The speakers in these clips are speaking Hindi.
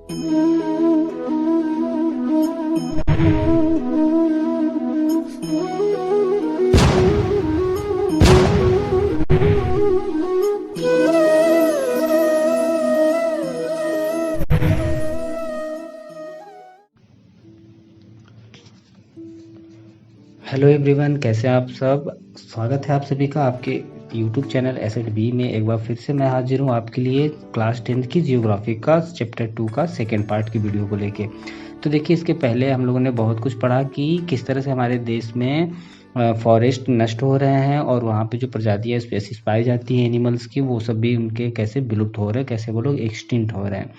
हेलो एवरीवन, कैसे हैं आप सब। स्वागत है आप सभी का आपके यूट्यूब चैनल एसेट बी में। एक बार फिर से मैं हाजिर हूँ आपके लिए क्लास 10th की जियोग्राफी का चैप्टर 2 का सेकेंड पार्ट की वीडियो को लेके। तो देखिए, इसके पहले हम लोगों ने बहुत कुछ पढ़ा कि किस तरह से हमारे देश में फॉरेस्ट नष्ट हो रहे हैं और वहाँ पे जो प्रजातियाँ स्पेसीज पाई जाती हैं एनिमल्स की, वो सब भी उनके कैसे विलुप्त हो रहे हैं, कैसे वो लोग एक्सटिंक्ट हो रहे हैं।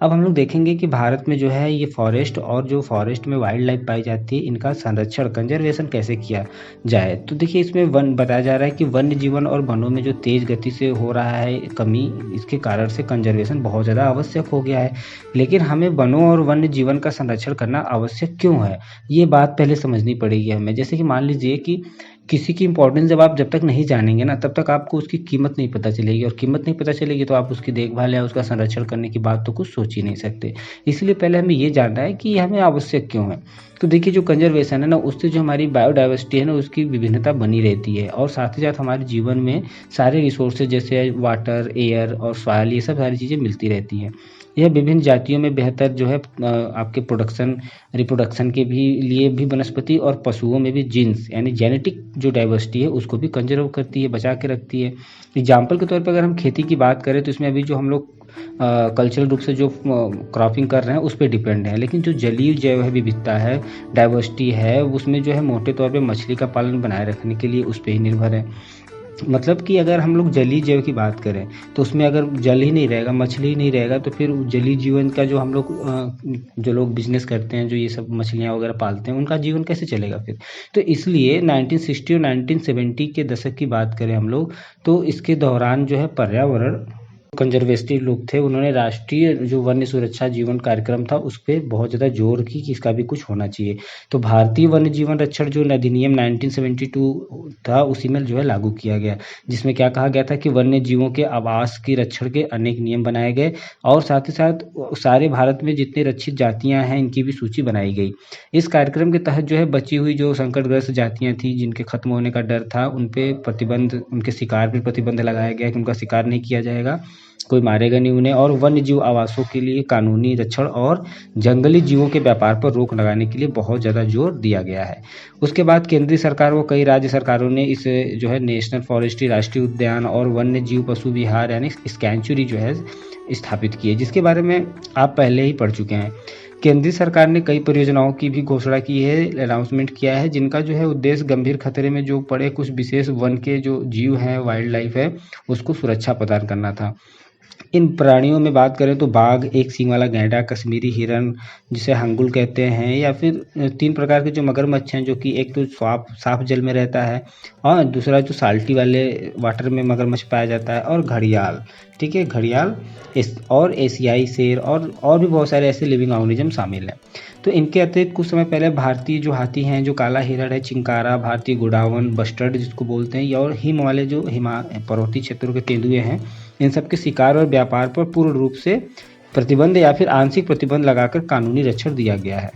अब हम लोग देखेंगे कि भारत में जो है ये फॉरेस्ट और जो फॉरेस्ट में वाइल्ड लाइफ पाई जाती है, इनका संरक्षण कंजर्वेशन कैसे किया जाए। तो देखिए, इसमें वन बताया जा रहा है कि वन्य जीवन और वनों में जो तेज गति से हो रहा है कमी, इसके कारण से कंजर्वेशन बहुत ज़्यादा आवश्यक हो गया है। लेकिन हमें वनों और वन्य जीवन का संरक्षण करना आवश्यक क्यों है, ये बात पहले समझनी पड़ेगी हमें। जैसे कि मान लीजिए कि किसी की इंपॉर्टेंस जब तक नहीं जानेंगे ना, तब तक आपको उसकी कीमत नहीं पता चलेगी, और कीमत नहीं पता चलेगी तो आप उसकी देखभाल या उसका संरक्षण करने की बात तो कुछ सोच ही नहीं सकते। इसलिए पहले हमें ये जानना है कि हमें आवश्यक क्यों है। तो देखिए, जो कंजर्वेशन है ना, उससे जो हमारी बायोडाइवर्सिटी है ना, उसकी विभिन्नता बनी रहती है, और साथ ही साथ हमारे जीवन में सारे रिसोर्सेज जैसे वाटर, एयर और सॉइल, ये सब सारी चीज़ें मिलती रहती हैं। यह विभिन्न जातियों में बेहतर जो है आपके रिप्रोडक्शन के भी लिए भी वनस्पति और पशुओं में भी जीन्स यानी जेनेटिक जो डाइवर्सिटी है उसको भी कंजर्व करती है, बचा के रखती है। एग्जाम्पल के तौर पर अगर हम खेती की बात करें तो इसमें अभी जो हम लोग कल्चरल रूप से जो क्रॉपिंग कर रहे हैं उस पर डिपेंड है, लेकिन जो जलीय जैव है विविधता है, डाइवर्सिटी है, उसमें जो है मोटे तौर पे मछली का पालन बनाए रखने के लिए उस पर ही निर्भर है। मतलब कि अगर हम लोग जलीय जैव की बात करें तो उसमें अगर जल ही नहीं रहेगा, मछली ही नहीं रहेगा, तो फिर जलीय जीवन का जो हम लोग जो लोग बिजनेस करते हैं, जो ये सब मछलियाँ वगैरह पालते हैं, उनका जीवन कैसे चलेगा फिर। तो इसलिए 1960 और 1970 के दशक की बात करें हम लोग, तो इसके दौरान जो है पर्यावरण कंजर्वेटिव लोग थे, उन्होंने राष्ट्रीय जो वन्य सुरक्षा जीवन कार्यक्रम था उस पर बहुत ज़्यादा जोर की कि इसका भी कुछ होना चाहिए। तो भारतीय वन्य जीवन रक्षण जो अधिनियम 1972 था, उसी में जो है लागू किया गया, जिसमें क्या कहा गया था कि वन्य जीवों के आवास के रक्षण के अनेक नियम बनाए गए, और साथ ही साथ सारे भारत में जितनी रक्षित जातियां हैं इनकी भी सूची बनाई गई। इस कार्यक्रम के तहत जो है बची हुई जो संकटग्रस्त जातियां थी, जिनके खत्म होने का डर था, उन पे प्रतिबंध, उनके शिकार पर प्रतिबंध लगाया गया कि उनका शिकार नहीं किया जाएगा, कोई मारेगा नहीं उन्हें, और वन्य जीव आवासों के लिए कानूनी रक्षण और जंगली जीवों के व्यापार पर रोक लगाने के लिए बहुत ज़्यादा जोर दिया गया है। उसके बाद केंद्रीय सरकार व कई राज्य सरकारों ने इस जो है नेशनल फॉरेस्ट्री, राष्ट्रीय उद्यान और वन्य जीव पशु विहार यानी स्कैंचुरी जो है स्थापित की है, जिसके बारे में आप पहले ही पढ़ चुके हैं। केंद्रीय सरकार ने कई परियोजनाओं की भी घोषणा की है, अनाउंसमेंट किया है, जिनका जो है उद्देश्य गंभीर खतरे में जो पड़े कुछ विशेष वन के जो जीव हैं, वाइल्ड लाइफ है, उसको सुरक्षा प्रदान करना था। इन प्राणियों में बात करें तो बाघ, एक सींग वाला गैंडा, कश्मीरी हिरन जिसे हंगुल कहते हैं, या फिर 3 प्रकार के जो मगरमच्छ हैं, जो कि एक तो साफ जल में रहता है, और दूसरा जो साल्टी वाले वाटर में मगरमच्छ पाया जाता है, और घड़ियाल, ठीक है, घड़ियाल और एशियाई शेर, और भी बहुत सारे ऐसे लिविंग ऑर्गेनिज्म शामिल हैं। तो इनके अतिरिक्त कुछ समय पहले भारतीय जो हाथी हैं, जो काला हिरण है, चिंकारा, भारतीय गोडावन, बस्टर्ड जिसको बोलते हैं, और हिम वाले जो पर्वतीय क्षेत्रों के तेंदुए हैं, इन सब के शिकार और व्यापार पर पूर्ण रूप से प्रतिबंध या फिर आंशिक प्रतिबंध लगाकर कानूनी रक्षण दिया गया है,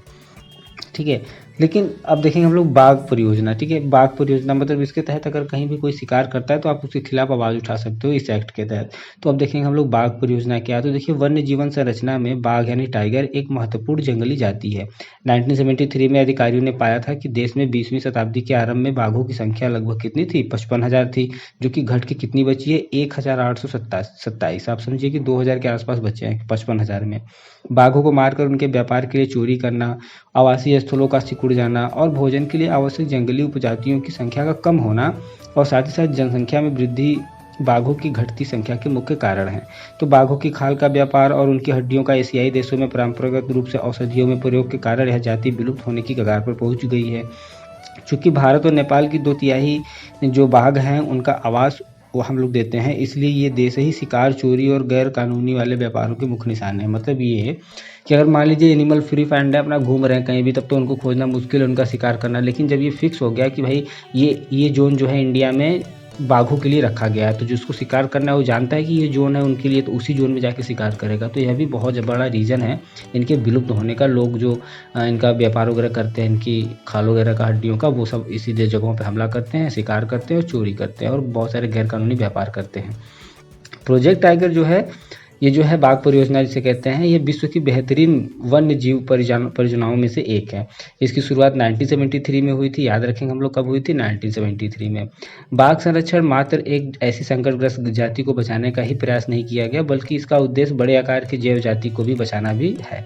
ठीक है। लेकिन अब देखेंगे हम लोग बाघ परियोजना, ठीक है। बाघ परियोजना मतलब इसके तहत अगर कहीं भी कोई शिकार करता है तो आप उसके खिलाफ आवाज़ उठा सकते हो इस एक्ट के तहत। तो अब देखेंगे हम लोग बाघ परियोजना क्या है। तो देखिए, वन्य जीवन संरचना में बाघ यानी टाइगर एक महत्वपूर्ण जंगली जाति है। 1973 में अधिकारियों ने पाया था कि देश में 20वीं शताब्दी के आरंभ में बाघों की संख्या लगभग कितनी थी, 55,000 थी, जो कि घट के कितनी बची है, 1,827। आप समझिए कि 2,000 के आसपास बचे हैं 55,000 में। बाघों को मारकर उनके व्यापार के लिए चोरी करना, आवासीय स्थलों का सिकुड़ जाना, और भोजन के लिए आवश्यक जंगली उपजातियों की संख्या का कम होना, और साथ ही साथ जनसंख्या में वृद्धि बाघों की घटती संख्या के मुख्य कारण हैं। तो बाघों की खाल का व्यापार और उनकी हड्डियों का एशियाई देशों में परंपरागत रूप से औषधियों में प्रयोग के कारण यह जाति विलुप्त होने की कगार पर पहुंच गई है। चूंकि भारत और नेपाल की 2/3 जो बाघ हैं उनका आवास वो हम लोग देते हैं, इसलिए ये देश ही शिकार, चोरी और गैर कानूनी वाले व्यापारों के मुख्य निशान है। मतलब ये है कि अगर मान लीजिए एनिमल फ्री फाइंड है, अपना घूम रहे हैं कहीं भी, तब तो उनको खोजना मुश्किल है, उनका शिकार करना। लेकिन जब ये फिक्स हो गया कि भाई ये जोन जो है इंडिया में बाघों के लिए रखा गया है। तो जिसको शिकार करना है वो जानता है कि ये जोन है उनके लिए, तो उसी जोन में जाके शिकार करेगा। तो यह भी बहुत बड़ा रीज़न है इनके विलुप्त होने का। लोग जो इनका व्यापार वगैरह करते हैं, इनकी खाल वगैरह का, हड्डियों का, वो सब इसी जगहों पर हमला करते हैं, शिकार करते हैं और चोरी करते हैं और बहुत सारे गैरकानूनी व्यापार करते हैं। प्रोजेक्ट टाइगर जो है, ये जो है बाघ परियोजना जिसे कहते हैं, ये विश्व की बेहतरीन वन्य जीव परियोजनाओं में से एक है। इसकी शुरुआत 1973 में हुई थी। याद रखेंगे हम लोग कब हुई थी, 1973 में। बाघ संरक्षण मात्र एक ऐसी संकटग्रस्त जाति को बचाने का ही प्रयास नहीं किया गया, बल्कि इसका उद्देश्य बड़े आकार की जैव जाति को भी बचाना भी है।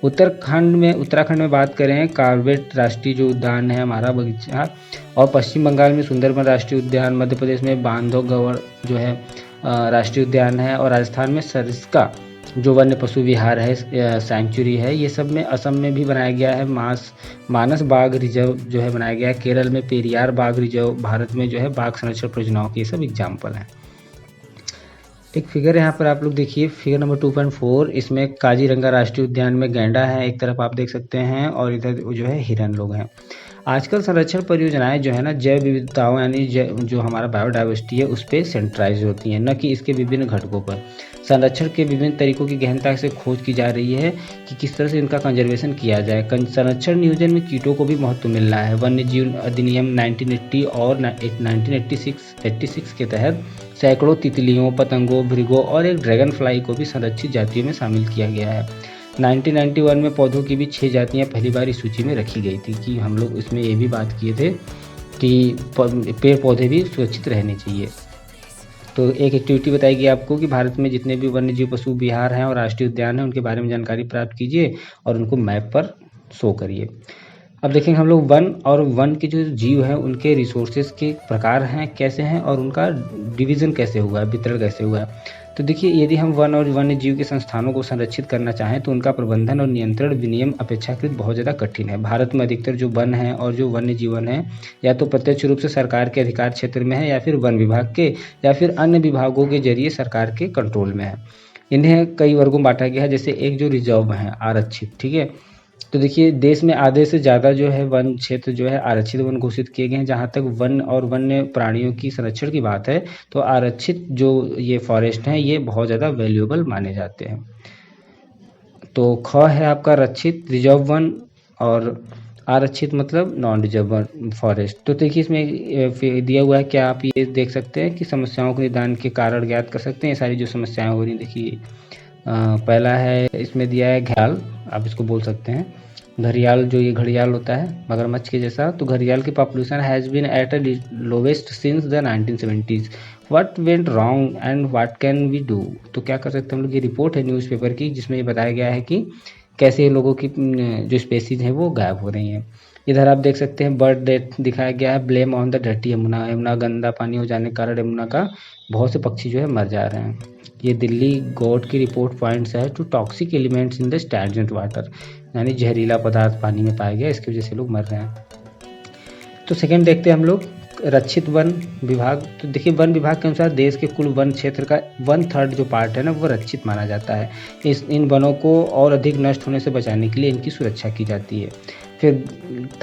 उत्तराखंड में बात करें, कॉर्बेट राष्ट्रीय जो उद्यान है हमारा बगीचा, और पश्चिम बंगाल में सुंदरबन राष्ट्रीय उद्यान, मध्य प्रदेश में बांधवगढ़ जो है राष्ट्रीय उद्यान है, और राजस्थान में सरिस्का जो वन्य पशु विहार है, सैंक्चुरी है, ये सब में, असम में भी बनाया गया है। मानस बाघ रिजर्व जो है बनाया गया है। केरल में पेरियार बाघ रिजर्व, भारत में जो है बाघ संरक्षण परियोजनाओं के ये सब एग्जाम्पल हैं। एक फिगर यहाँ पर आप लोग देखिए, फिगर नंबर 2.4, इसमें काजीरंगा राष्ट्रीय उद्यान में गैंडा है एक तरफ आप देख सकते हैं, और इधर जो है हिरन लोग हैं। आजकल संरक्षण परियोजनाएं जो है ना, जैव विविधताओं यानी जो हमारा बायोडाइवर्सिटी है उस पर सेंट्राइज होती हैं, न कि इसके विभिन्न घटकों पर। संरक्षण के विभिन्न तरीकों की गहनता से खोज की जा रही है कि किस तरह से इनका कंजर्वेशन किया जाए। संरक्षण नियोजन में कीटों को भी महत्व मिल रहा है। वन्य जीव अधिनियम 1980 और 1986 के तहत सैकड़ों तितलियों, पतंगों, भृगों और एक ड्रैगन फ्लाई को भी संरक्षित जातियों में शामिल किया गया है। 1991 में पौधों की भी 6 जातियाँ पहली बार इस सूची में रखी गई थी, कि हम लोग इसमें ये भी बात किए थे कि पेड़ पौधे भी सुरक्षित रहने चाहिए। तो एक एक्टिविटी बताएगी आपको कि भारत में जितने भी वन्य जीव पशु विहार हैं और राष्ट्रीय उद्यान हैं उनके बारे में जानकारी प्राप्त कीजिए और उनको मैप पर शो करिए। अब देखेंगे हम लोग वन, और वन के जो जीव हैं उनके रिसोर्सेज के प्रकार हैं कैसे हैं, और उनका डिवीज़न कैसे हुआ है, वितरण कैसे हुआ है। तो देखिए, यदि हम वन और वन्य जीव के संस्थानों को संरक्षित करना चाहें तो उनका प्रबंधन और नियंत्रण विनियम अपेक्षाकृत बहुत ज़्यादा कठिन है। भारत में अधिकतर जो वन है और जो वन्य जीवन है, या तो प्रत्यक्ष रूप से सरकार के अधिकार क्षेत्र में है, या फिर वन विभाग के या फिर अन्य विभागों के जरिए सरकार के कंट्रोल में है। इन्हें कई वर्गों में बांटा गया है, जैसे एक जो रिजर्व है, आरक्षित, ठीक है। तो देखिए, देश में आधे से ज़्यादा जो है वन क्षेत्र जो है आरक्षित वन घोषित किए गए हैं। जहाँ तक वन और वन्य प्राणियों की संरक्षण की बात है, तो आरक्षित जो ये फॉरेस्ट हैं ये बहुत ज़्यादा वैल्यूएबल माने जाते हैं। तो ख है आपका रक्षित, रिजर्व वन, और आरक्षित मतलब नॉन रिजर्व फॉरेस्ट। तो देखिए, इसमें दिया हुआ है कि आप ये देख सकते हैं कि समस्याओं के निदान के कारण ज्ञात कर सकते हैं। ये सारी जो समस्याएं हो रही, देखिए पहला है, इसमें दिया है घड़ियाल, आप इसको बोल सकते हैं घड़ियाल, जो ये घड़ियाल होता है मगरमच्छ के जैसा। तो घड़ियाल की population has been at a lowest since the 1970s। What went wrong and what can we do. तो क्या कर सकते हैं हम लोग, ये रिपोर्ट है न्यूज़पेपर की जिसमें ये बताया गया है कि कैसे लोगों की जो स्पेसीज हैं वो गायब हो रही हैं। इधर आप देख सकते हैं बर्ड डेथ दिखाया गया है, blame on the dirty Yamuna. Yamuna गंदा पानी हो जाने के कारण यमुना का बहुत से पक्षी जो है मर जा रहे हैं। ये दिल्ली गॉड की रिपोर्ट पॉइंट्स है to toxic elements in the stagnant water, यानी जहरीला पदार्थ पानी में पाया गया, इसकी वजह से लोग मर रहे हैं। तो सेकंड देखते हैं हम लोग रक्षित वन विभाग। तो देखिए, वन विभाग के अनुसार देश के कुल वन क्षेत्र का 1/3 जो पार्ट है ना, वो रक्षित माना जाता है। इन वनों को और अधिक नष्ट होने से बचाने के लिए इनकी सुरक्षा की जाती है। फिर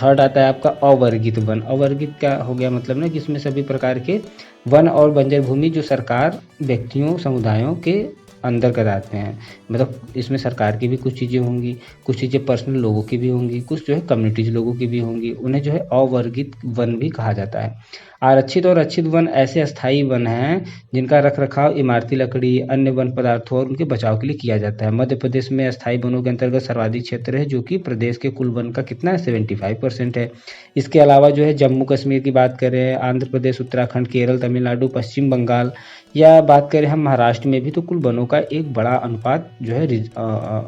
थर्ड आता है आपका अवर्गित वन। अवर्गित क्या हो गया मतलब ना, जिसमें सभी प्रकार के वन और बंजर भूमि जो सरकार व्यक्तियों समुदायों के अंदर कराते हैं, मतलब इसमें सरकार की भी कुछ चीज़ें होंगी, कुछ चीज़ें पर्सनल लोगों की भी होंगी, कुछ जो है कम्युनिटीज लोगों की भी होंगी, उन्हें जो है अवर्गित वन भी कहा जाता है। आरक्षित और रक्षित वन ऐसे अस्थायी वन हैं जिनका रखरखाव इमारती लकड़ी, अन्य वन पदार्थों और उनके बचाव के लिए किया जाता है। मध्य प्रदेश में अस्थायी वनों के अंतर्गत सर्वाधिक क्षेत्र है, जो कि प्रदेश के कुल वन का कितना है, 75% है। इसके अलावा जो है जम्मू कश्मीर की बात करें, आंध्र प्रदेश, उत्तराखंड, केरल, तमिलनाडु, पश्चिम बंगाल, या बात करें हम महाराष्ट्र में भी, तो कुल वनों का एक बड़ा अनुपात जो है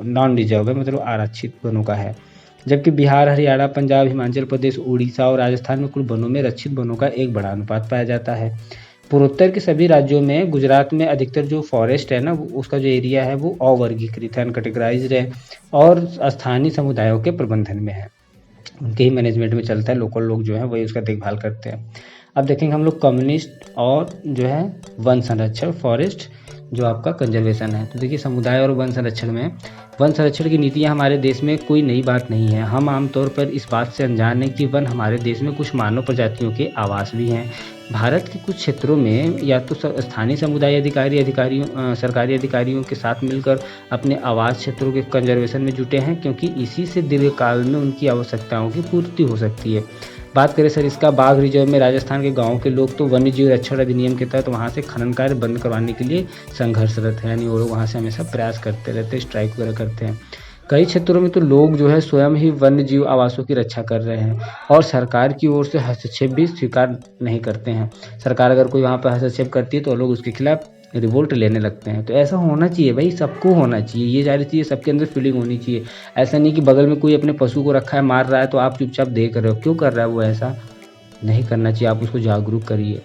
नॉन रिजर्व है, मतलब आरक्षित वनों का है। जबकि बिहार, हरियाणा, पंजाब, हिमाचल प्रदेश, उड़ीसा और राजस्थान में कुल वनों में रक्षित वनों का एक बड़ा अनुपात पाया जाता है। पूर्वोत्तर के सभी राज्यों में, गुजरात में अधिकतर जो फॉरेस्ट है ना, उसका जो एरिया है वो अवर्गीकृत है, कैटेगराइज्ड है, और स्थानीय समुदायों के प्रबंधन में है, उनके ही मैनेजमेंट में चलता है। लोकल लोग जो है वही उसका देखभाल करते हैं। अब देखेंगे हम लोग कम्युनिस्ट और जो है वन संरक्षण, फॉरेस्ट जो आपका कंजर्वेशन है। तो देखिए समुदाय और वन संरक्षण में वन संरक्षण की नीतियाँ हमारे देश में कोई नई बात नहीं है। हम आमतौर पर इस बात से अनजान हैं कि वन हमारे देश में कुछ मानव प्रजातियों के आवास भी हैं। भारत के कुछ क्षेत्रों में या तो स्थानीय समुदाय सरकारी अधिकारियों के साथ मिलकर अपने आवास क्षेत्रों के कंजर्वेशन में जुटे हैं, क्योंकि इसी से दीर्घकाल में उनकी आवश्यकताओं की पूर्ति हो सकती है। बात करें सर इसका बाघ रिजर्व में, राजस्थान के गाँव के लोग तो वन्य जीव रक्षण अधिनियम के तहत वहाँ से खनन कार्य बंद करवाने के लिए संघर्षरत है, यानी वो लोग वहाँ से हमेशा प्रयास करते रहते हैं, स्ट्राइक वगैरह करते हैं। कई क्षेत्रों में तो लोग जो है स्वयं ही वन्य जीव आवासों की रक्षा कर रहे हैं और सरकार की ओर से हस्तक्षेप भी स्वीकार नहीं करते हैं। सरकार अगर कोई वहाँ पर हस्तक्षेप करती है तो लोग उसके खिलाफ रिवोल्ट लेने लगते हैं। तो ऐसा होना चाहिए भाई, सबको होना चाहिए, ये सारी चीज़ें सबके अंदर फीलिंग होनी चाहिए। ऐसा नहीं कि बगल में कोई अपने पशु को रखा है मार रहा है तो आप चुपचाप देख रहे हो, क्यों कर रहा है वो, ऐसा नहीं करना चाहिए, आप उसको जागरूक करिए।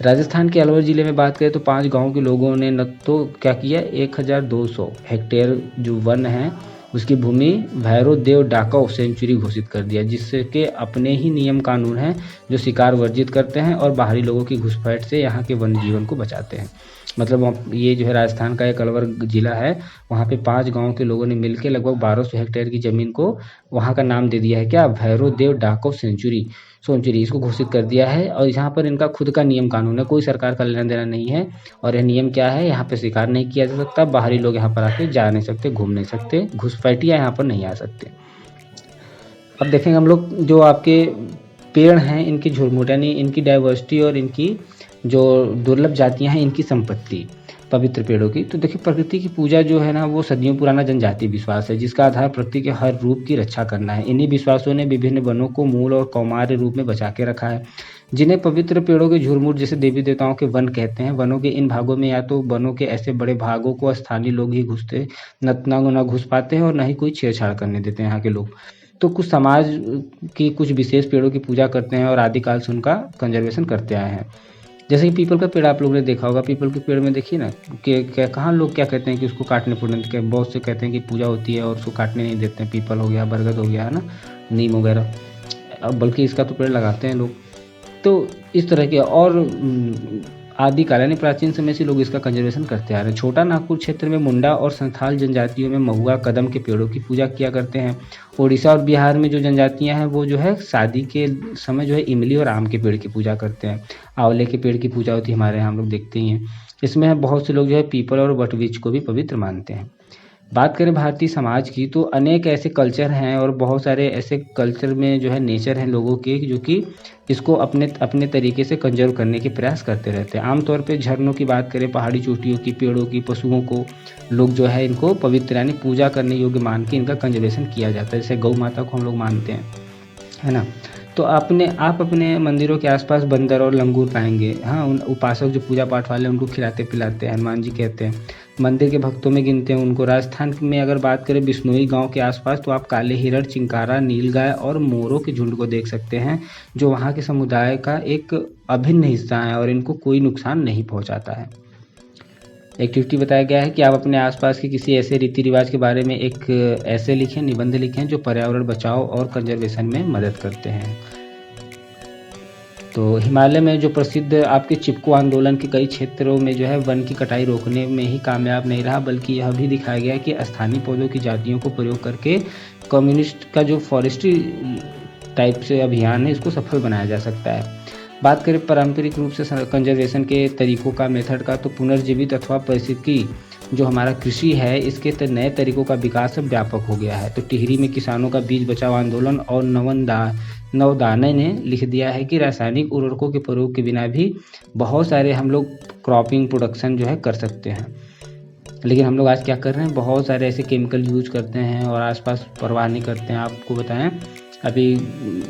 राजस्थान के अलवर ज़िले में बात करें तो 5 गांव के लोगों ने न तो क्या किया, 1200 हेक्टेयर जो वन है उसकी भूमि भैरव देव डाकव सेंचुरी घोषित कर दिया, जिससे के अपने ही नियम कानून हैं जो शिकार वर्जित करते हैं और बाहरी लोगों की घुसपैठ से यहाँ के वन जीवन को बचाते हैं। मतलब ये जो है राजस्थान का एक अलवर ज़िला है, वहाँ पे 5 गांव के लोगों ने मिलकर लगभग 1200 हेक्टेयर की ज़मीन को वहाँ का नाम दे दिया है क्या, भैरव देव डाकव सेंचुरी इसको घोषित कर दिया है। और यहाँ पर इनका खुद का नियम कानून है, कोई सरकार का लेना देना नहीं है। और यह नियम क्या है, यहाँ पे शिकार नहीं किया जा सकता, बाहरी लोग यहाँ पर आके जा नहीं सकते, घूम नहीं सकते, घुसपैठिया यहाँ पर नहीं आ सकते। अब देखेंगे हम लोग जो आपके पेड़ हैं इनकी झुरमुट यानी इनकी डाइवर्सिटी और इनकी जो दुर्लभ जातियाँ हैं इनकी संपत्ति पवित्र पेड़ों की। तो देखिए प्रकृति की पूजा जो है ना वो सदियों पुराना जनजातीय विश्वास है, जिसका आधार प्रकृति के हर रूप की रक्षा करना है। इन्हीं विश्वासों ने विभिन्न वनों को मूल और कौमार्य रूप में बचा के रखा है, जिन्हें पवित्र पेड़ों के झुरमुट जैसे देवी देवताओं के वन कहते हैं। वनों के इन भागों में या तो वनों के ऐसे बड़े भागों को स्थानीय लोग ही न घुस पाते हैं और न ही कोई छेड़छाड़ करने देते हैं यहाँ के लोग। तो कुछ समाज की कुछ विशेष पेड़ों की पूजा करते हैं और आदिकाल से उनका कंजर्वेशन करते आए हैं। जैसे कि पीपल का पेड़ आप लोगों ने देखा होगा, पीपल के पेड़ में देखिए ना कि कहाँ लोग क्या कहते हैं कि उसको काटने पड़ने, बहुत से कहते हैं कि पूजा होती है और उसको काटने नहीं देते हैं। पीपल हो गया, बरगद हो गया, है ना, नीम वगैरह, बल्कि इसका तो पेड़ लगाते हैं लोग। तो इस तरह के और आदिकाल यानी प्राचीन समय से लोग इसका कंजर्वेशन करते आ रहे हैं। छोटा नागपुर क्षेत्र में मुंडा और संथाल जनजातियों में महुआ कदम के पेड़ों की पूजा किया करते हैं। उड़ीसा और बिहार में जो जनजातियां हैं वो जो है शादी के समय जो है इमली और आम के पेड़ की पूजा करते हैं। आंवले के पेड़ की पूजा होती है हमारे यहाँ, हम लोग देखते ही हैं। इसमें बहुत से लोग जो है पीपल और वटवृक्ष को भी पवित्र मानते हैं। बात करें भारतीय समाज की तो अनेक ऐसे कल्चर हैं और बहुत सारे ऐसे कल्चर में जो है नेचर हैं लोगों के जो कि इसको अपने अपने तरीके से कंजर्व करने के प्रयास करते रहते हैं। आमतौर पे झरनों की बात करें, पहाड़ी चोटियों की, पेड़ों की, पशुओं को लोग जो है इनको पवित्र यानी पूजा करने योग्य मान के इनका कंजर्वेशन किया जाता है। जैसे गौ माता को हम लोग मानते हैं, है ना। तो आप अपने मंदिरों के आसपास बंदर और लंगूर पाएंगे। हाँ, उन उपासक जो पूजा पाठ वाले उनको खिलाते पिलाते हैं, हनुमान जी कहते हैं, मंदिर के भक्तों में गिनते हैं उनको। राजस्थान में अगर बात करें बिश्नोई गांव के आसपास तो आप काले हिरण, चिंकारा, नीलगाय और मोरों के झुंड को देख सकते हैं, जो वहाँ के समुदाय का एक अभिन्न हिस्सा है और इनको कोई नुकसान नहीं पहुँचाता है। एक्टिविटी बताया गया है कि आप अपने आसपास के किसी ऐसे रीति रिवाज के बारे में एक ऐसे लिखें, निबंध लिखें जो पर्यावरण बचाओ और कंजर्वेशन में मदद करते हैं। तो हिमालय में जो प्रसिद्ध आपके चिपको आंदोलन के कई क्षेत्रों में जो है वन की कटाई रोकने में ही कामयाब नहीं रहा, बल्कि यह भी दिखाया गया कि स्थानीय पौधों की जातियों को प्रयोग करके कम्युनिस्ट का जो फॉरेस्ट्री टाइप से अभियान है इसको सफल बनाया जा सकता है। बात करें पारंपरिक रूप से कंजर्वेशन के तरीकों का, मेथड का, तो पुनर्जीवित अथवा पारिस्थितिकी जो हमारा कृषि है इसके नए तरीकों का विकास अब व्यापक हो गया है। तो टिहरी में किसानों का बीज बचाव आंदोलन और नवदाने ने लिख दिया है कि रासायनिक उर्वरकों के प्रयोग के बिना भी बहुत सारे हम लोग क्रॉपिंग प्रोडक्शन जो है कर सकते हैं। लेकिन हम लोग आज क्या कर रहे हैं, बहुत सारे ऐसे केमिकल यूज करते हैं और आसपास परवाह नहीं करते हैं। आपको बताएं, अभी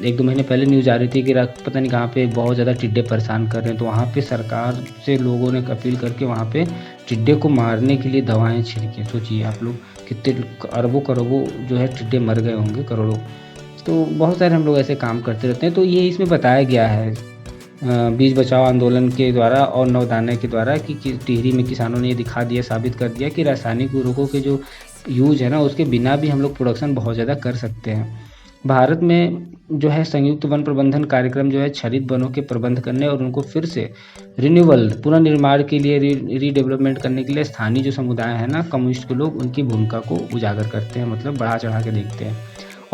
1-2 महीने पहले न्यूज़ आ रही थी कि पता नहीं कहाँ पे बहुत ज़्यादा टिड्डे परेशान कर रहे हैं। तो वहाँ पे सरकार से लोगों ने अपील करके वहाँ पे टिड्डे को मारने के लिए दवाएं छिड़की। सोचिए आप लोग कितने अरबों करोड़ों जो है टिड्डे मर गए होंगे, करोड़ों। तो बहुत सारे हम लोग ऐसे काम करते रहते हैं। तो ये इसमें बताया गया है बीज बचाओ आंदोलन के द्वारा और नवदाने के द्वारा कि टिहरी में किसानों ने ये दिखा दिया, साबित कर दिया कि रासायनिक उर्वरकों के जो यूज है ना उसके बिना भी हम लोग प्रोडक्शन बहुत ज़्यादा कर सकते हैं। भारत में जो है संयुक्त वन प्रबंधन कार्यक्रम जो है क्षरित वनों के प्रबंध करने और उनको फिर से रिन्यूअल पुनर्निर्माण के लिए रीडेवलपमेंट करने के लिए स्थानीय जो समुदाय है ना, कम्युनिस्ट के लोग, उनकी भूमिका को उजागर करते हैं, मतलब बढ़ा चढ़ा के देखते हैं।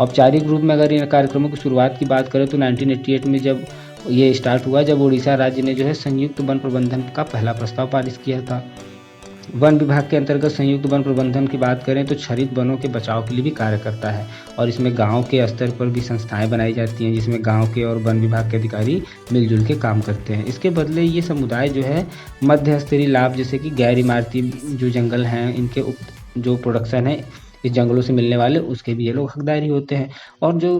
औपचारिक रूप में अगर इन कार्यक्रमों की शुरुआत की बात करें तो 1988 में जब ये स्टार्ट हुआ, जब उड़ीसा राज्य ने जो है संयुक्त वन प्रबंधन का पहला प्रस्ताव पारित किया था। वन विभाग के अंतर्गत संयुक्त वन प्रबंधन की बात करें तो क्षरित वनों के बचाव के लिए भी कार्य करता है और इसमें गांव के स्तर पर भी संस्थाएं बनाई जाती हैं, जिसमें गांव के और वन विभाग के अधिकारी मिलजुल के काम करते हैं। इसके बदले ये समुदाय जो है मध्य स्तरीय लाभ, जैसे कि गैर इमारती जो जंगल हैं, इनके जो प्रोडक्शन है इस जंगलों से मिलने वाले, उसके भी ये लोग हकदारी होते हैं। और जो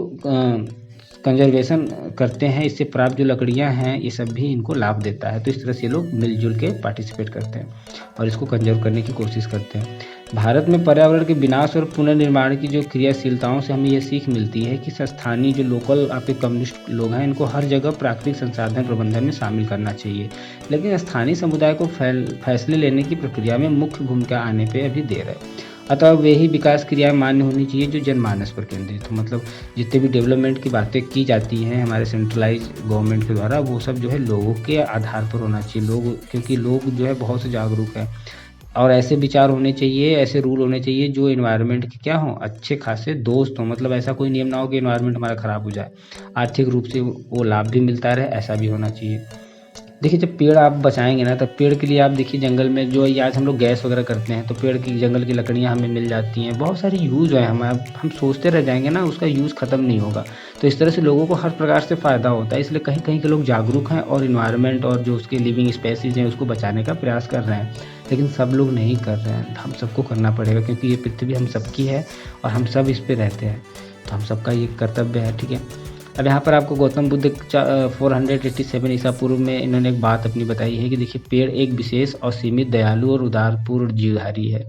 कंजर्वेशन करते हैं, इससे प्राप्त जो लकड़ियां हैं, ये सब भी इनको लाभ देता है। तो इस तरह से ये लोग मिलजुल के पार्टिसिपेट करते हैं और इसको कंजर्व करने की कोशिश करते हैं। भारत में पर्यावरण के विनाश और पुनर्निर्माण की जो क्रियाशीलताओं से हमें ये सीख मिलती है कि स्थानीय जो लोकल आपके कम्युनिस्ट लोग हैं, इनको हर जगह प्राकृतिक संसाधन प्रबंधन में शामिल करना चाहिए, लेकिन स्थानीय समुदाय को फैसले लेने की प्रक्रिया में मुख्य भूमिका आने पर अभी देर है। अतः वे ही विकास क्रियाएं मान्य होनी चाहिए जो जनमानस पर केंद्रित हो। मतलब जितने भी डेवलपमेंट की बातें की जाती हैं हमारे सेंट्रलाइज गवर्नमेंट के द्वारा, वो सब जो है लोगों के आधार पर होना चाहिए। लोग, क्योंकि लोग जो है बहुत से जागरूक हैं और ऐसे विचार होने चाहिए, ऐसे रूल होने चाहिए जो एनवायरनमेंट के क्या हों, अच्छे खासे दोस्त हों। मतलब ऐसा कोई नियम ना हो कि एनवायरनमेंट हमारा ख़राब हो जाए, आर्थिक रूप से वो लाभ भी मिलता रहे, ऐसा भी होना चाहिए। देखिए, जब पेड़ आप बचाएंगे ना, तब पेड़ के लिए आप देखिए जंगल में जो आज हम लोग गैस वगैरह करते हैं, तो पेड़ की जंगल की लकड़ियाँ हमें मिल जाती हैं, बहुत सारी यूज़ है। हम सोचते रह जाएंगे ना, उसका यूज़ ख़त्म नहीं होगा। तो इस तरह से लोगों को हर प्रकार से फ़ायदा होता है, इसलिए कहीं कहीं के लोग जागरूक हैं और इन्वायरमेंट और जो उसके लिविंग स्पेसीज हैं उसको बचाने का प्रयास कर रहे हैं, लेकिन सब लोग नहीं कर रहे हैं। हम सबको करना पड़ेगा, क्योंकि ये पृथ्वी हम सबकी है और हम सब इस पर रहते हैं, तो हम सबका ये कर्तव्य है। ठीक है, अब यहाँ पर आपको गौतम बुद्ध 487 ईसा पूर्व में इन्होंने एक बात अपनी बताई है कि देखिए, पेड़ एक विशेष और सीमित, दयालु और उदारपूर्ण जीवधारी है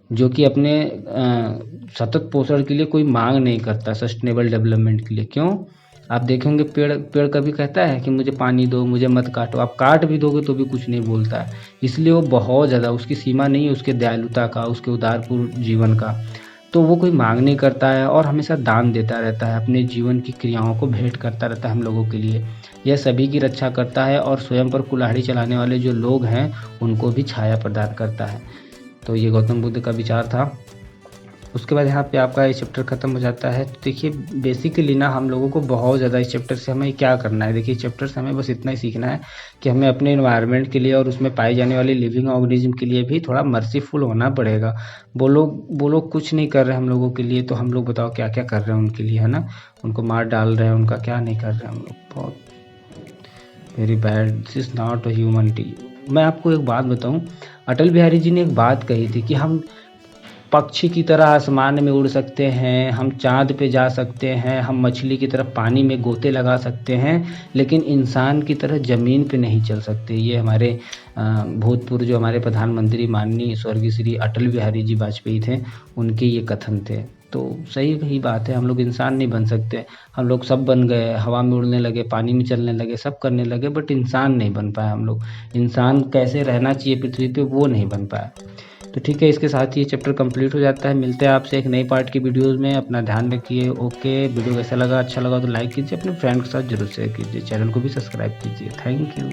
जो कि अपने सतत पोषण के लिए कोई मांग नहीं करता, सस्टेनेबल डेवलपमेंट के लिए। क्यों? आप देखेंगे पेड़ कभी कहता है कि मुझे पानी दो, मुझे मत काटो। आप काट भी दोगे तो भी कुछ नहीं बोलता है, इसलिए वो बहुत ज़्यादा, उसकी सीमा नहीं है उसके दयालुता का, उसके उदारपूर्ण जीवन का। तो वो कोई मांग नहीं करता है और हमेशा दान देता रहता है, अपने जीवन की क्रियाओं को भेंट करता रहता है हम लोगों के लिए। यह सभी की रक्षा करता है और स्वयं पर कुल्हाड़ी चलाने वाले जो लोग हैं उनको भी छाया प्रदान करता है। तो ये गौतम बुद्ध का विचार था। उसके बाद यहाँ पे आपका ये चैप्टर ख़त्म हो जाता है। तो देखिए, बेसिकली ना हम लोगों को बहुत ज़्यादा इस चैप्टर से हमें क्या करना है। देखिए, चैप्टर से हमें बस इतना ही सीखना है कि हमें अपने इन्वायरमेंट के लिए और उसमें पाई जाने वाली लिविंग ऑर्गेनिज्म के लिए भी थोड़ा मर्सीफुल होना पड़ेगा। वो लोग कुछ नहीं कर रहे हम लोगों के लिए, तो हम लोग बताओ क्या क्या कर रहे हैं उनके लिए, है ना। उनको मार डाल रहे हैं, उनका क्या नहीं कर रहे हैं हम लोग। बहुत very bad, this is not humanity. मैं आपको एक बात बताऊँ, अटल बिहारी जी ने एक बात कही थी कि हम पक्षी की तरह आसमान में उड़ सकते हैं, हम चाँद पे जा सकते हैं, हम मछली की तरह पानी में गोते लगा सकते हैं, लेकिन इंसान की तरह ज़मीन पे नहीं चल सकते। ये हमारे भूतपूर्व जो हमारे प्रधानमंत्री माननीय स्वर्गीय श्री अटल बिहारी जी वाजपेयी थे, उनके ये कथन थे। तो सही बात है, हम लोग इंसान नहीं बन सकते। हम लोग सब बन गए, हवा में उड़ने लगे, पानी में चलने लगे, सब करने लगे, बट इंसान नहीं बन पाए हम लोग। इंसान कैसे रहना चाहिए पृथ्वी पे, वो नहीं बन पाया। तो ठीक है, इसके साथ ही ये चैप्टर कंप्लीट हो जाता है। मिलते हैं आपसे एक नई पार्ट की वीडियोज़ में। अपना ध्यान रखिए। ओके, वीडियो कैसा लगा, अच्छा लगा तो लाइक कीजिए, अपने फ्रेंड के साथ जरूर शेयर कीजिए, चैनल को भी सब्सक्राइब कीजिए। Thank you.